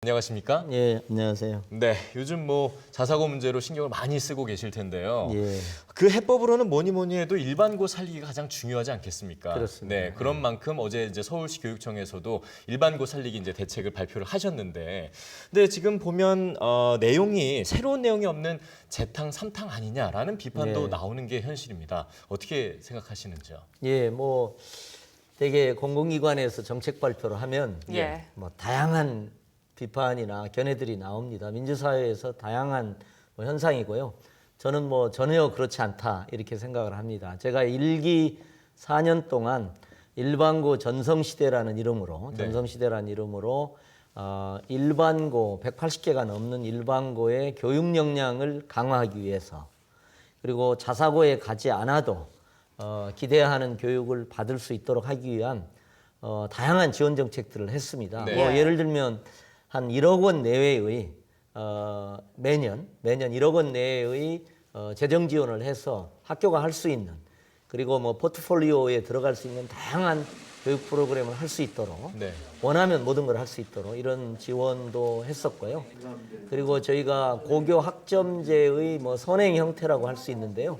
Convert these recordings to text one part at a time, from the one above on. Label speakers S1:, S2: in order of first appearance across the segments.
S1: 안녕하십니까?
S2: 예, 안녕하세요.
S1: 네, 요즘 뭐 자사고 문제로 신경을 많이 쓰고 계실 텐데요.
S2: 예.
S1: 그 해법으로는 뭐니 해도 일반고 살리기가 가장 중요하지 않겠습니까?
S2: 그렇습니다.
S1: 네, 그런 만큼 어제 이제 서울시 교육청에서도 일반고 살리기 이제 대책을 발표를 하셨는데, 근데 지금 보면 내용이 새로운 내용이 없는 재탕 삼탕 아니냐라는 비판도
S2: 예.
S1: 나오는 게 현실입니다. 어떻게 생각하시는지요?
S2: 예, 뭐 되게 공공기관에서 정책 발표를 하면
S3: 예.
S2: 뭐 다양한 비판이나 견해들이 나옵니다. 민주사회에서 다양한 뭐 현상이고요. 저는 뭐 전혀 그렇지 않다 이렇게 생각을 합니다. 제가 1기 4년 동안 일반고 전성시대라는 이름으로
S1: 네.
S2: 일반고 180개가 넘는 일반고의 교육 역량을 강화하기 위해서 그리고 자사고에 가지 않아도 기대하는 교육을 받을 수 있도록 하기 위한 다양한 지원 정책들을 했습니다.
S1: 네.
S2: 뭐 예를 들면 한 1억 원 내외의 매년 1억 원 내외의 재정 지원을 해서 학교가 할 수 있는 그리고 뭐 포트폴리오에 들어갈 수 있는 다양한 교육 프로그램을 할 수 있도록
S1: 네.
S2: 원하면 모든 걸 할 수 있도록 이런 지원도 했었고요. 그리고 저희가 고교 학점제의 뭐 선행 형태라고 할 수 있는데요.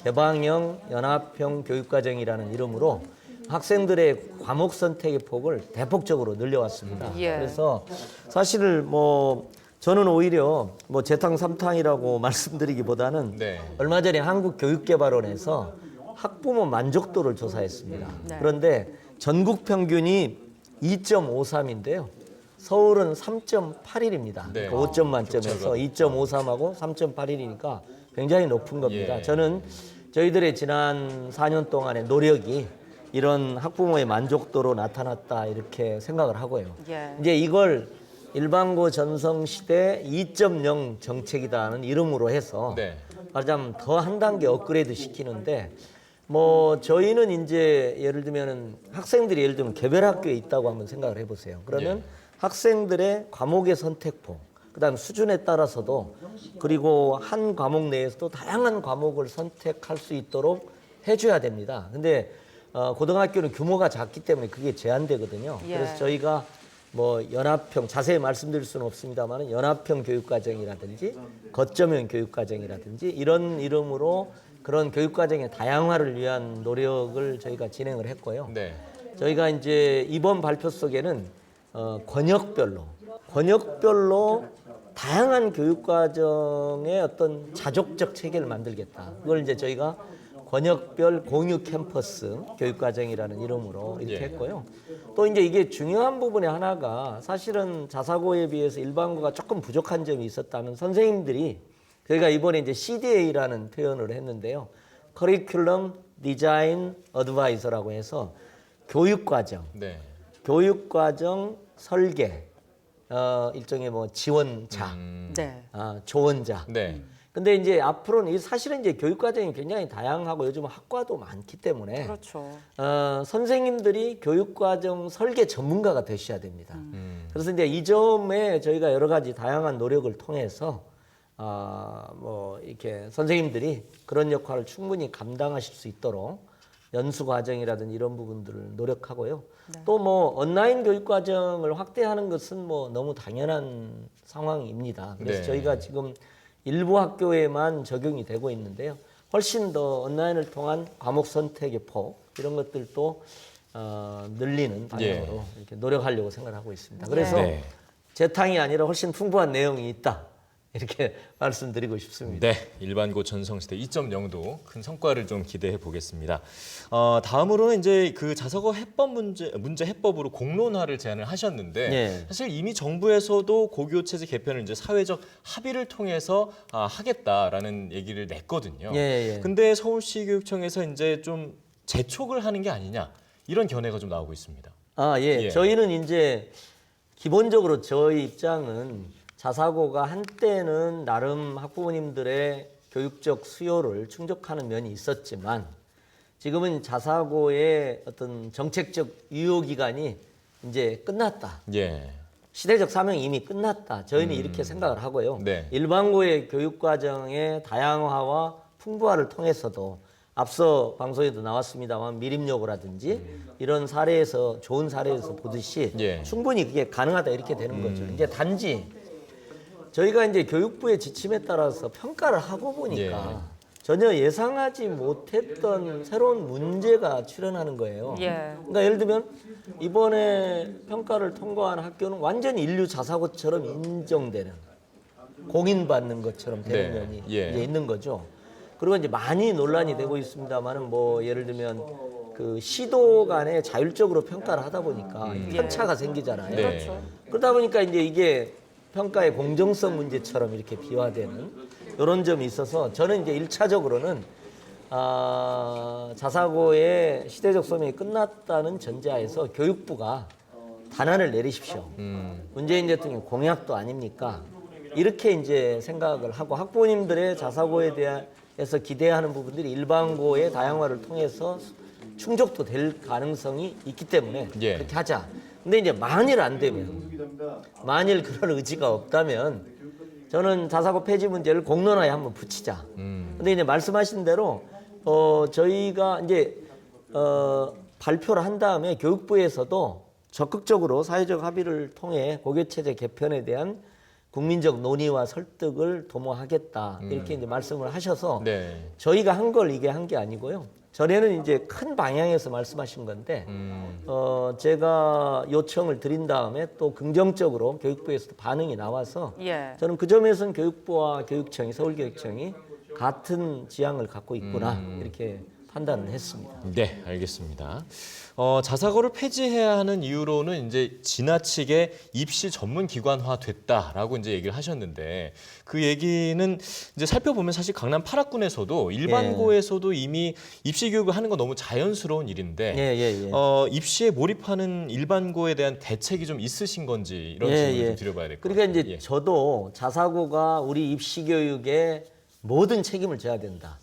S2: 개방형 연합형 교육과정이라는 이름으로 학생들의 과목 선택의 폭을 대폭적으로 늘려왔습니다.
S3: 예.
S2: 그래서 사실 뭐 저는 오히려 뭐 재탕 삼탕이라고 말씀드리기보다는
S1: 네.
S2: 얼마 전에 한국교육개발원에서 학부모 만족도를 조사했습니다.
S3: 네.
S2: 그런데 전국 평균이 2.53인데요. 서울은 3.81입니다.
S1: 네.
S2: 5점 만점에서
S1: 격차가
S2: 2.53하고 3.81이니까 굉장히 높은 겁니다.
S1: 예.
S2: 저는 저희들의 지난 4년 동안의 노력이 이런 학부모의 만족도로 나타났다 이렇게 생각을 하고요.
S3: 예.
S2: 이제 이걸 일반고 전성시대 2.0 정책이라는 이름으로 해서
S1: 네.
S2: 말하자면 더 한 단계 업그레이드 시키는데 뭐 저희는 이제 예를 들면은 학생들이 예를 들면 개별학교에 있다고 한번 생각을 해보세요. 그러면
S1: 예.
S2: 학생들의 과목의 선택폭, 그다음 수준에 따라서도 그리고 한 과목 내에서도 다양한 과목을 선택할 수 있도록 해줘야 됩니다. 근데 고등학교는 규모가 작기 때문에 그게 제한되거든요.
S3: 예.
S2: 그래서 저희가 뭐 연합형 자세히 말씀드릴 수는 없습니다만 연합형 교육과정이라든지 거점형 교육과정이라든지 이런 이름으로 그런 교육과정의 다양화를 위한 노력을 저희가 진행을 했고요.
S1: 네.
S2: 저희가 이제 이번 발표 속에는 권역별로 다양한 교육과정의 어떤 자족적 체계를 만들겠다. 그걸 이제 저희가 권역별 공유 캠퍼스 교육과정이라는 이름으로 이렇게
S1: 예.
S2: 했고요. 또 이제 이게 중요한 부분의 하나가 사실은 자사고에 비해서 일반고가 조금 부족한 점이 있었다면 선생님들이 저희가 이번에 이제 CDA라는 표현을 했는데요. 커리큘럼 디자인 어드바이저라고 해서 교육과정,
S1: 네.
S2: 교육과정 설계, 일종의 뭐 지원자,
S3: 네.
S2: 조언자.
S1: 네.
S2: 근데 이제 앞으로는 사실은 이제 교육과정이 굉장히 다양하고 요즘 학과도 많기 때문에
S3: 그렇죠.
S2: 선생님들이 교육과정 설계 전문가가 되셔야 됩니다. 그래서 이제 이 점에 저희가 여러 가지 다양한 노력을 통해서 뭐 이렇게 선생님들이 그런 역할을 충분히 감당하실 수 있도록 연수 과정이라든지 이런 부분들을 노력하고요.
S3: 네.
S2: 또 뭐 온라인 교육 과정을 확대하는 것은 뭐 너무 당연한 상황입니다. 그래서
S1: 네.
S2: 저희가 지금 일부 학교에만 적용이 되고 있는데요. 훨씬 더 온라인을 통한 과목 선택의 폭 이런 것들도 늘리는 방향으로 이렇게 노력하려고 생각하고 있습니다. 그래서
S1: 네.
S2: 재탕이 아니라 훨씬 풍부한 내용이 있다. 이렇게 말씀드리고 싶습니다.
S1: 네, 일반고 전성시대 2.0도 큰 성과를 좀 기대해 보겠습니다. 다음으로는 이제 그 자사고 해법 문제 해법으로 공론화를 제안을 하셨는데
S2: 예.
S1: 사실 이미 정부에서도 고교 체제 개편을 이제 사회적 합의를 통해서 하겠다라는 얘기를 냈거든요.
S2: 예.
S1: 근데 서울시 교육청에서 이제 좀 재촉을 하는 게 아니냐 이런 견해가 좀 나오고 있습니다.
S2: 예.
S1: 예.
S2: 저희는 이제 기본적으로 저희 입장은 자사고가 한때는 나름 학부모님들의 교육적 수요를 충족하는 면이 있었지만 지금은 자사고의 어떤 정책적 유효 기간이 이제 끝났다.
S1: 예.
S2: 시대적 사명이 이미 끝났다. 저희는 이렇게 생각을 하고요.
S1: 네.
S2: 일반고의 교육 과정의 다양화와 풍부화를 통해서도 앞서 방송에도 나왔습니다만 미립여고라든지 이런 사례에서 좋은 사례에서 보듯이
S1: 예.
S2: 충분히 그게 가능하다 이렇게 되는 거죠. 이제 단지 저희가 이제 교육부의 지침에 따라서 평가를 하고 보니까 전혀 예상하지 못했던 새로운 문제가 출현하는 거예요.
S3: 예.
S2: 그러니까 예를 들면 이번에 평가를 통과한 학교는 완전히 인류 자사고처럼 인정되는 공인받는 것처럼 되는
S1: 네.
S2: 면이
S1: 예.
S2: 이제 있는 거죠. 그리고 이제 많이 논란이 되고 있습니다만은 뭐 예를 들면 그 시도 간에 자율적으로 평가를 하다 보니까 편차가 생기잖아요.
S1: 네.
S3: 그렇죠.
S2: 그러다 보니까 이제 이게 평가의 공정성 문제처럼 이렇게 비화되는 이런 점이 있어서 저는 이제 1차적으로는 자사고의 시대적 소명이 끝났다는 전제하에서 교육부가 단안을 내리십시오. 문재인 대통령 공약도 아닙니까? 이렇게 이제 생각을 하고 학부모님들의 자사고에 대해서 기대하는 부분들이 일반고의 다양화를 통해서 충족도 될 가능성이 있기 때문에
S1: 예.
S2: 그렇게 하자. 근데 이제 만일 안 되면, 만일 그럴 의지가 없다면 저는 자사고 폐지 문제를 공론화에 한번 붙이자. 근데 이제 말씀하신 대로 저희가 이제 발표를 한 다음에 교육부에서도 적극적으로 사회적 합의를 통해 고교체제 개편에 대한 국민적 논의와 설득을 도모하겠다 이렇게 이제 말씀을 하셔서
S1: 네.
S2: 저희가 한 걸 이게 한 게 아니고요. 전에는 이제 큰 방향에서 말씀하신 건데 제가 요청을 드린 다음에 또 긍정적으로 교육부에서도 반응이 나와서
S3: 예.
S2: 저는 그 점에서는 교육부와 교육청이 서울교육청이 같은 지향을 갖고 있구나 이렇게 판단을 했습니다.
S1: 네, 알겠습니다. 자사고를 폐지해야 하는 이유로는 이제 지나치게 입시 전문 기관화 됐다라고 이제 얘기를 하셨는데 그 얘기는 이제 살펴보면 사실 강남 8학군에서도 일반고에서도 이미 입시 교육을 하는 건 너무 자연스러운 일인데
S2: 예.
S1: 입시에 몰입하는 일반고에 대한 대책이 좀 있으신 건지 이런 질문을 좀 드려봐야 될 것 같아요.
S2: 그러니까 이제 저도 자사고가 우리 입시 교육에 모든 책임을 져야 된다.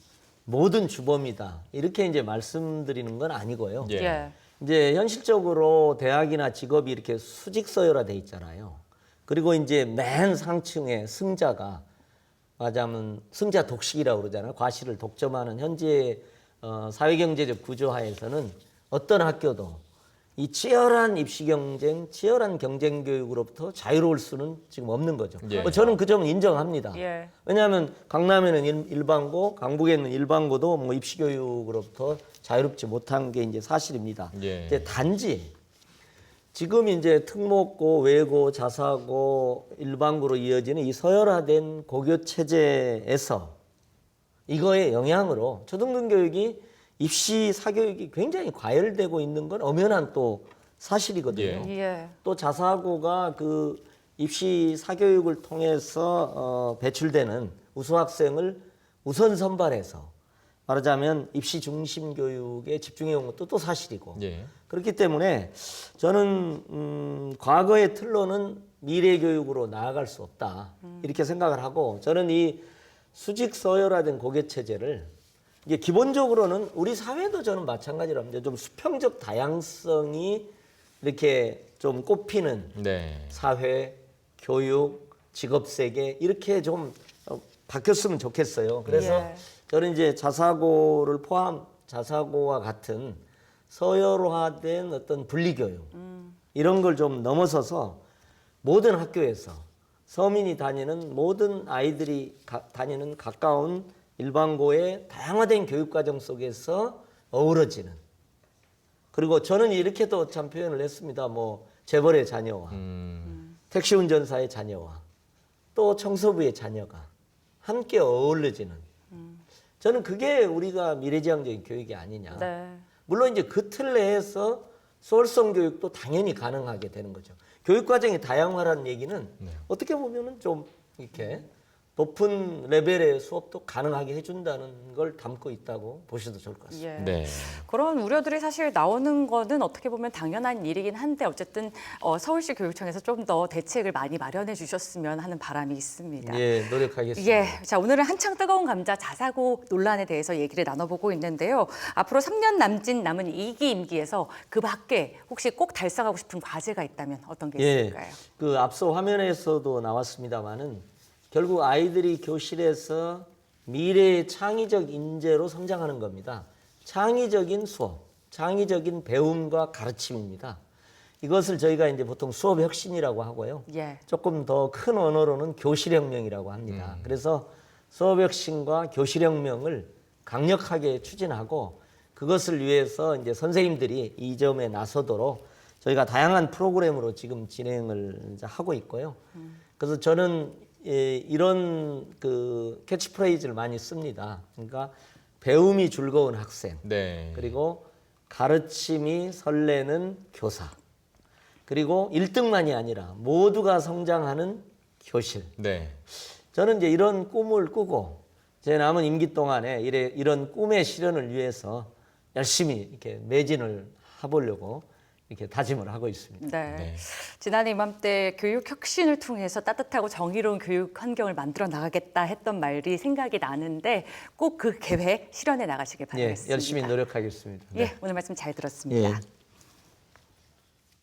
S2: 모든 주범이다. 이렇게 이제 말씀드리는 건 아니고요.
S1: 예.
S3: 예.
S2: 이제 현실적으로 대학이나 직업이 이렇게 수직 서열화돼 있잖아요. 그리고 이제 맨 상층에 승자가 말하자면 승자 독식이라고 그러잖아요. 과실을 독점하는 현재 사회경제적 구조하에서는 어떤 학교도 이 치열한 입시 경쟁, 치열한 경쟁 교육으로부터 자유로울 수는 지금 없는 거죠.
S1: 예.
S2: 저는 그 점은 인정합니다.
S3: 예.
S2: 왜냐하면 강남에는 일반고, 강북에 있는 일반고도 뭐 입시 교육으로부터 자유롭지 못한 게 이제 사실입니다.
S1: 예.
S2: 이제 단지 지금 이제 특목고, 외고, 자사고, 일반고로 이어지는 이 서열화된 고교 체제에서 이거의 영향으로 초등등 교육이 입시 사교육이 굉장히 과열되고 있는 건 엄연한 또 사실이거든요.
S3: 예.
S2: 또 자사고가 그 입시 사교육을 통해서 배출되는 우수 학생을 우선 선발해서 말하자면 입시 중심 교육에 집중해 온 것도 또 사실이고
S1: 예.
S2: 그렇기 때문에 저는 과거의 틀로는 미래 교육으로 나아갈 수 없다 이렇게 생각을 하고 저는 이 수직 서열화된 고교 체제를 이게 기본적으로는 우리 사회도 저는 마찬가지로 합니다. 좀 수평적 다양성이 이렇게 좀 꼽히는
S1: 네.
S2: 사회, 교육, 직업 세계 이렇게 좀 바뀌었으면 좋겠어요. 그래서
S3: 예.
S2: 저는 이제 자사고를 포함 자사고와 같은 서열화된 어떤 분리교육 이런 걸 좀 넘어서서 모든 학교에서 서민이 다니는 모든 아이들이 다니는 가까운 일반고의 다양화된 교육과정 속에서 어우러지는 그리고 저는 이렇게도 참 표현을 했습니다. 뭐 재벌의 자녀와 택시 운전사의 자녀와 또 청소부의 자녀가 함께 어우러지는 저는 그게 우리가 미래지향적인 교육이 아니냐.
S3: 네.
S2: 물론 이제 그 틀 내에서 소홀성 교육도 당연히 가능하게 되는 거죠. 교육과정이 다양화라는 얘기는 어떻게 보면은 좀 이렇게 높은 레벨의 수업도 가능하게 해준다는 걸 담고 있다고 보셔도 좋을 것 같습니다.
S3: 예.
S1: 네.
S3: 그런 우려들이 사실 나오는 거는 어떻게 보면 당연한 일이긴 한데 어쨌든 서울시 교육청에서 좀 더 대책을 많이 마련해 주셨으면 하는 바람이 있습니다.
S2: 예, 노력하겠습니다.
S3: 예, 자 오늘은 한창 뜨거운 감자 자사고 논란에 대해서 얘기를 나눠보고 있는데요. 앞으로 3년 남은 2기 임기에서 그 밖에 혹시 꼭 달성하고 싶은 과제가 있다면 어떤 게 있을까요?
S2: 그 앞서 화면에서도 나왔습니다만은 결국 아이들이 교실에서 미래의 창의적 인재로 성장하는 겁니다. 창의적인 수업, 창의적인 배움과 가르침입니다. 이것을 저희가 이제 보통 수업 혁신이라고 하고요.
S3: 예.
S2: 조금 더 큰 언어로는 교실혁명이라고 합니다. 그래서 수업 혁신과 교실혁명을 강력하게 추진하고 그것을 위해서 이제 선생님들이 이 점에 나서도록 저희가 다양한 프로그램으로 지금 진행을 이제 하고 있고요. 그래서 저는 이런 그 캐치프레이즈를 많이 씁니다. 그러니까 배움이 즐거운 학생,
S1: 네.
S2: 그리고 가르침이 설레는 교사, 그리고 1등만이 아니라 모두가 성장하는 교실.
S1: 네.
S2: 저는 이제 이런 꿈을 꾸고 제 남은 임기 동안에 이런 꿈의 실현을 위해서 열심히 이렇게 매진을 해보려고 이렇게 다짐을 하고 있습니다.
S3: 네.
S1: 네.
S3: 지난해 이맘때 교육 혁신을 통해서 따뜻하고 정의로운 교육 환경을 만들어 나가겠다 했던 말이 생각이 나는데 꼭 그 계획 실현해 나가시길
S2: 예,
S3: 바라겠습니다.
S2: 열심히 노력하겠습니다.
S3: 예, 오늘 말씀 잘 들었습니다.
S2: 예.